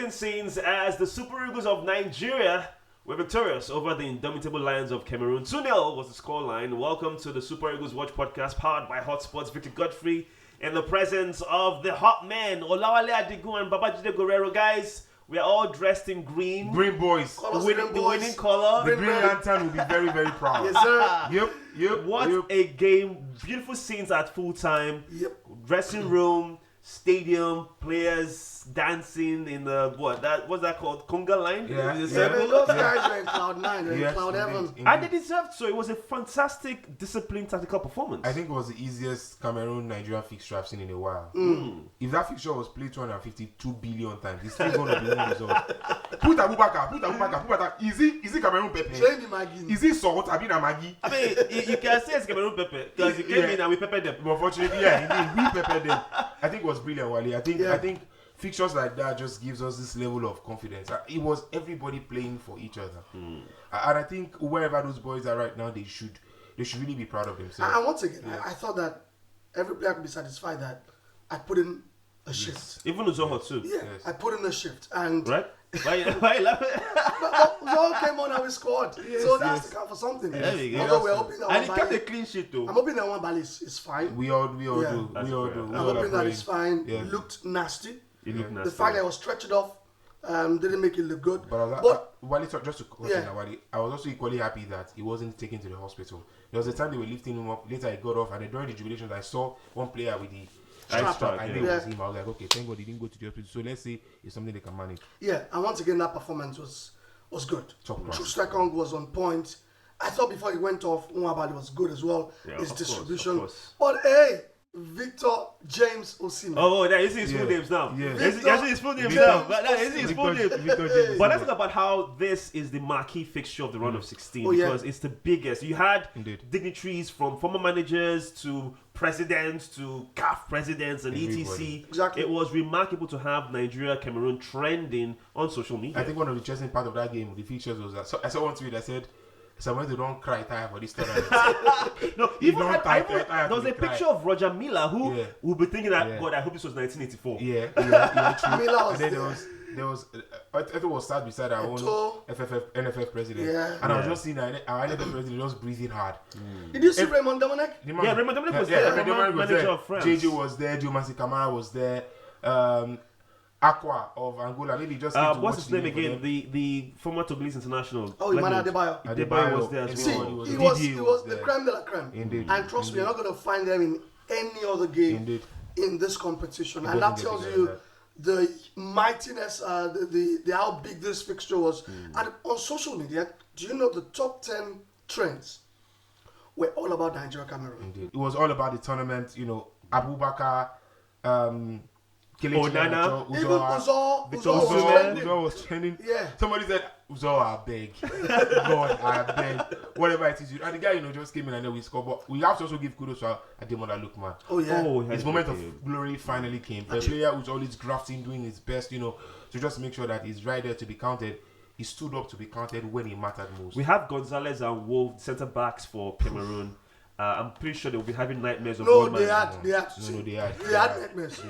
exciting scenes as the Super Eagles of Nigeria were victorious over the indomitable Lions of Cameroon. 2-0 was the scoreline. Welcome to the Super Eagles Watch podcast powered by Hotsports. Victor Godfrey in the presence of the hot men, Olawale Adigun and Babajide Guerrero. Guys, we are all dressed in green. Green boys. The winning color. The Green Lantern will be very, very proud. Yes, sir. Yep. What a game. Beautiful scenes at full time. Yep. Dressing room, stadium, players dancing in the, what's that called? Conga line? Yeah. In the Yeah, circle? man, those guys were in Cloud 9, they're in Cloud Heaven. And they deserved so. It was a fantastic, disciplined, tactical performance. I think it was the easiest Cameroon-Nigeria fixture I've seen in a while. If that fixture was played 252 billion times, it's still going to be one result. Put Abubakar. Is it Cameroon Pepe? Train the Maggi. Is it salt? Abina Maggi? I mean, you can say it's Cameroon Pepe because you came in and we peppered them. But unfortunately, yeah, indeed, we peppered them. I think it was brilliant, Wally. I think fixtures like that just gives us this level of confidence. It was everybody playing for each other, and I think wherever those boys are right now, they should really be proud of themselves. And once again, I thought that every player could be satisfied that I put in a shift. Even Uzoho too. Yeah, Yes. I put in a shift. And Right? Why you laughing? Uzoho came on and we scored. So that's to count for something. There we go. Although we're hoping that And he one kept a ball, clean sheet though. I'm hoping that one ball is fine. We all Yeah. do. That's We all great. do. I'm We I'm all hoping are that it's praying. fine. Yeah. It looked nasty. You look nasty. The fact that I was stretched it off didn't make it look good. But Wally, just to question Yeah. Wally, I was also equally happy that he wasn't taken to the hospital. There was a time they were lifting him up. Later, he got off, and then during the jubilations, I saw one player with the Ice strap. pack, I yeah. knew it was him. I was like, okay, thank God he didn't go to the hospital. So let's see if something they can manage. Yeah, and once again, that performance was good. Top class. Trustakong was on point. I thought before he went off, Nwabali was good as well. Yeah, His of course, distribution. of course. But hey, Victor James Osimhen. Oh, that is his full Yeah. names now. Yeah. Is his full names Victor- now. That is his full name. Victor James. But let's talk about how this is the marquee fixture of the round of 16 Oh, yeah. because it's the biggest. You had Indeed. dignitaries from former managers to presidents to CAF presidents and Everybody. etc. Exactly. It was remarkable to have Nigeria Cameroon trending on social media. I think one of the interesting part of that game, the features was that I saw one tweet that said, "Someone don't cry tire for this tournament." No, You even don't had, type I even- it, I there was a have to picture cry. of Roger Miller who Yeah. will be thinking that, Yeah. God, I hope this was 1984. Yeah, true. Miller was And then there. there was I thought it was sad beside our own Eto'o. NFF president. Yeah. And I was just seeing our NFF president just breathing hard. Did you see Raymond Dominic? The Yeah, Raymond Dominic was there, Raymond former Dominic was manager there. of France. JJ was there. Jomasi Kamara was there. Aqua of Angola. Maybe just came to What's watch his the name game for again? them. The former Togolese international. Oh, Imana legend. Adebayo. Adebayo was there as See, well. he Didier was the there. creme de la creme. Indeed. And trust me, you're not going to find them in any other game Indeed. in this competition. And doesn't that get tells bigger you than the mightiness, the how big this fixture was. And on social media, do you know the top 10 trends were all about Nigeria Cameroon? Indeed. It was all about the tournament. You know, Abubakar, Kelechi Onana, Iheanacho, Even Uzoha. Uzo was trending. Uzo was trending. Yeah. Somebody said, Uzo, I beg. God, I beg. Whatever it is. And the guy, just came in and then we scored. But we have to also give kudos to Ademola Lookman. Oh, yeah. Oh, His moment of glory finally came. The player who's always grafting, doing his best, to just make sure that he's right there to be counted. He stood up to be counted when he mattered most. We have Gonzalez and Wolf centre backs for Cameroon. I'm pretty sure they'll be having nightmares of No, one they man. had. They had nightmares.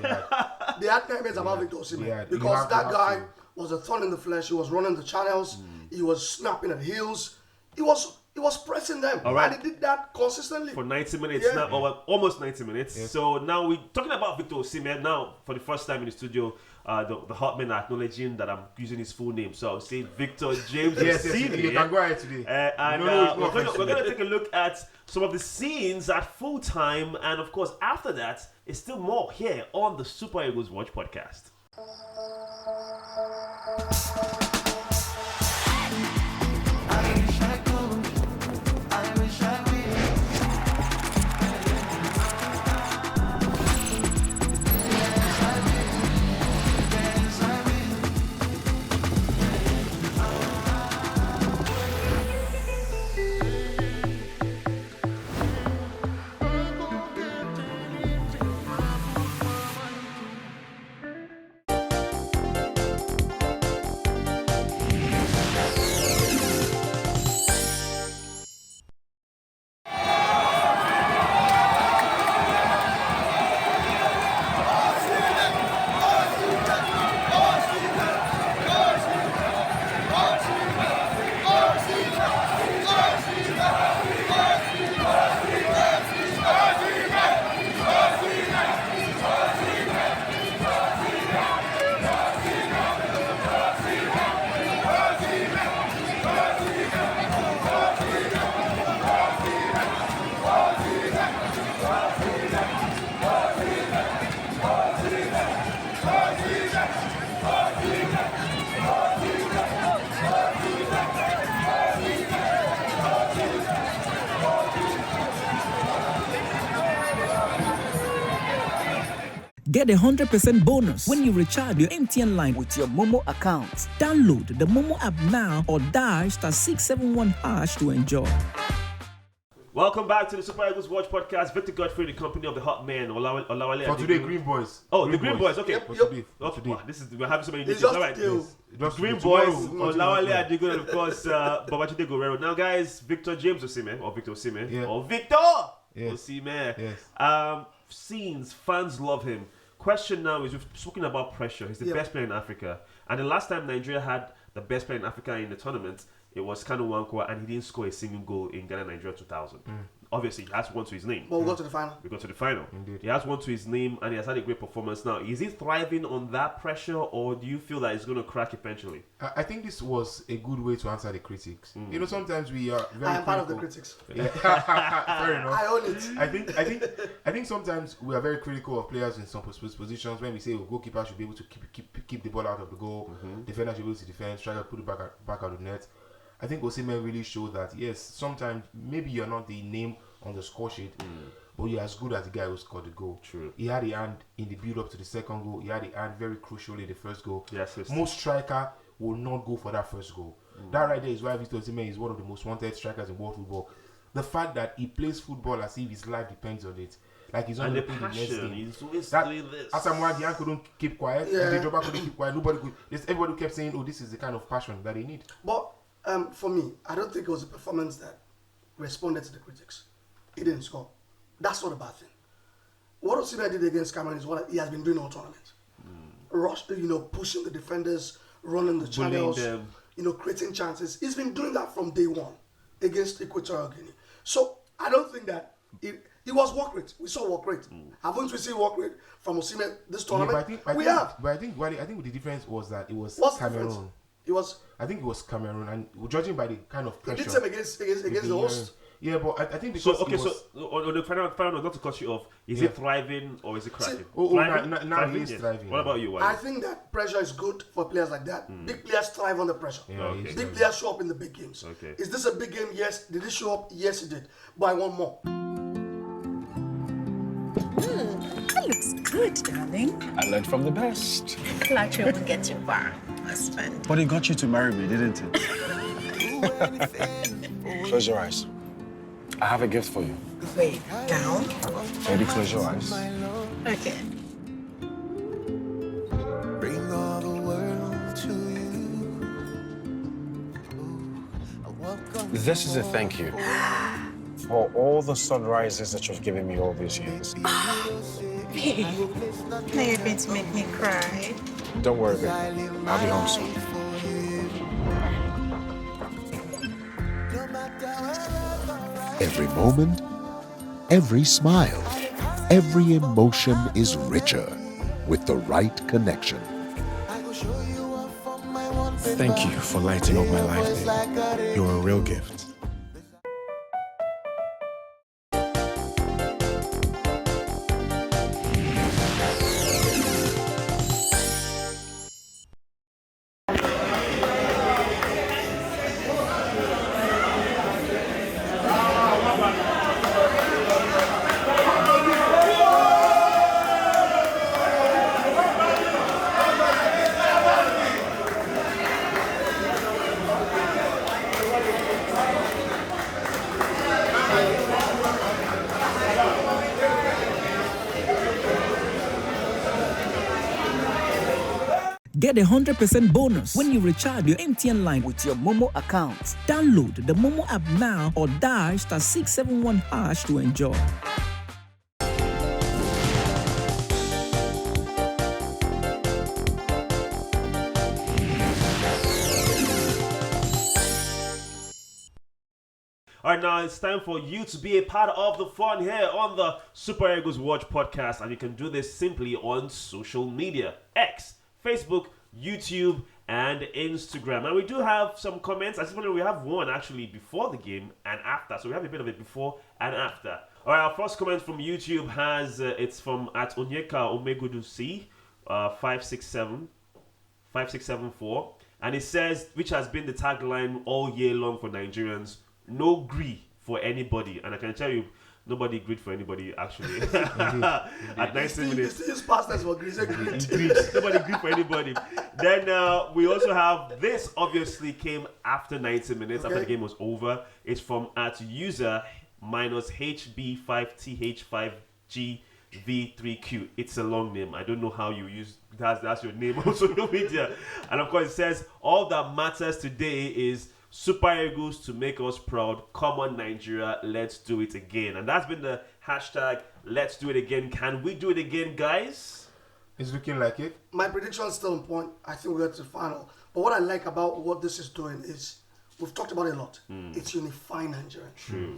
They had nightmares about Victor They Osimhen had. because You have that guy to. was a thorn in the flesh. He was running the channels. He was snapping at heels. He was pressing them. All right. And he did that consistently. For 90 minutes Yeah. now, or almost 90 minutes. So now we're talking about Victor Osimhen. Now, for the first time in the studio, the hot men are acknowledging that I'm using his full name. So I'll say Victor James Yes, Osimhen. you can go ahead today. And No, it's not we're offensive. going to take a look at some of the scenes at full time. And of course, after that, it's still more here on the Super Eagles Watch podcast. Get a 100% bonus when you recharge your MTN line with your Momo account. Download the Momo app now or dial *671# to enjoy. Welcome back to the Super Eagles Watch podcast. Victor Godfrey, the company of the hot man. Olawale For today, Green Boys. Oh, the Green Boys. Okay. For today. Wow, we're having so many It's details. just All right. deal. Green Boys, Olawale Adigun, and of course, Babajide Guerrero. Now, guys, Victor James Osimhen, or Victor Osimhen, Yeah. or Victor Osimhen. Yes. Scenes, fans love him. Question now is, we've spoken about pressure. He's the best player in Africa. And the last time Nigeria had the best player in Africa in the tournament, it was Kanu Nwankwo, and he didn't score a single goal in Ghana-Nigeria 2000. Obviously, he has one to his name. But we'll go to the final. We got to the final. Indeed. He has one to his name, and he has had a great performance. Now, is he thriving on that pressure, or do you feel that he's going to crack eventually? I think this was a good way to answer the critics. You know, sometimes we are very I am part of the critical. critics. Yeah. Fair enough. I own it. I think sometimes we are very critical of players in some positions when we say goalkeeper should be able to keep the ball out of the goal, defender should be able to defend, striker put it back out of the net. I think Osimhen really showed that yes, sometimes maybe you're not the name on the score sheet, but you're as good as the guy who scored the goal. True. He had a hand in the build up to the second goal. He had a hand very crucially in the first goal. Yes. Most striker will not go for that first goal. That right there is why Victor Osimhen is one of the most wanted strikers in world football. The fact that he plays football as if his life depends on it. Like he's on the next game. He's always That doing this. Asamoah Gyan couldn't keep quiet. Yeah. The Joba couldn't keep quiet. Nobody could. Everybody kept saying, "Oh, this is the kind of passion that they need." But for me, I don't think it was a performance that responded to the critics. He didn't score. That's not a bad thing. What Osimhen did against Cameroon is what he has been doing all tournament. Rush, pushing the defenders, running the channels, them. Creating chances. He's been doing that from day one against Equatorial Guinea. So I don't think that it was work rate. We saw work rate. Haven't we seen work rate from Osimhen this tournament? We have. But I think the difference was that it was What's the Cameroon. difference? It was. I think it was Cameroon, and judging by the kind of He pressure. did same against the host. Yeah, but I think So, because on the final, not to cut you off, is it thriving or is it cracking? now he is thriving. What about you, Wale? I think that pressure is good for players like that. Big players thrive under pressure. Yeah, Okay. he's Big thriving. players show up in the big games. Okay. Is this a big game? Yes. Did he show up? Yes, he did. But I want more. That looks good, darling. I learned from the best. Glad you won't get you back, husband. But it got you to marry me, didn't it? Close your eyes. I have a gift for you. Wait, now? Baby, close your eyes. Okay. Bring all the world to you. This is a thank you for all the sunrises that you've given me all these years. Babe, now you're going to make me cry. Don't worry, baby. I'll be home soon. Every moment, every smile, every emotion is richer with the right connection. Thank you for lighting up my life, baby. You're a real gift. Get a 100% bonus when you recharge your MTN line with your Momo account. Download the Momo app now or dial *671# to enjoy. All right, now it's time for you to be a part of the fun here on the Super Eagles Watch podcast, and you can do this simply on social media: X, Facebook, YouTube, and Instagram. And we do have some comments. I just wonder, we have one actually before the game and after, so we have a bit of it before and after. All right, our first comment from YouTube has it's from at Onyeka Omegudusi 5674, and it says, which has been the tagline all year long for Nigerians: no gree for anybody. And I can tell you, Nobody agreed for anybody, actually. At 90 minutes. It's past tense for Greece. Nobody agreed for anybody. Then we also have this, obviously, came after 90 minutes, after the game was over. It's from @user minus HB5TH5GV3Q. It's a long name. I don't know how you use that's your name on social media. And of course, it says, all that matters today is Super Eagles to make us proud. Come on, Nigeria, let's do it again. And that's been the hashtag, let's do it again. Can we do it again, guys? It's looking like it. My prediction is still on point. I think we'll get to the final. But what I like about what this is doing is, we've talked about it a lot. It's unifying Nigeria.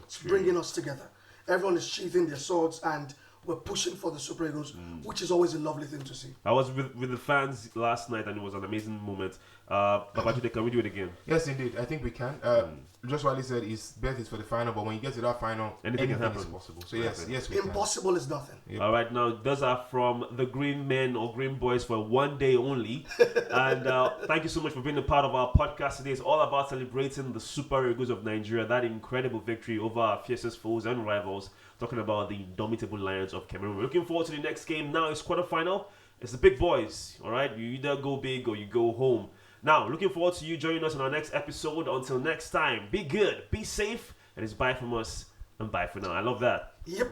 It's bringing us together. Everyone is sheathing their swords and we're pushing for the Super Eagles, which is always a lovely thing to see. I was with the fans last night and it was an amazing moment. Babajide, can we do it again? Yes, indeed. I think we can. Just what he said, his bet is for the final, but when you get to that final, anything can happen. Is possible. So yes, we can. Impossible is nothing. Yep. All right, now those are from the Green Men or Green Boys for one day only. And thank you so much for being a part of our podcast today. It's all about celebrating the Super Eagles of Nigeria, that incredible victory over our fiercest foes and rivals. Talking about the indomitable Lions of Cameroon. We're looking forward to the next game. Now it's quarterfinal. It's the big boys. All right, you either go big or you go home. Now, looking forward to you joining us on our next episode. Until next time, be good, be safe, and it's bye from us and bye for now. I love that. Yep.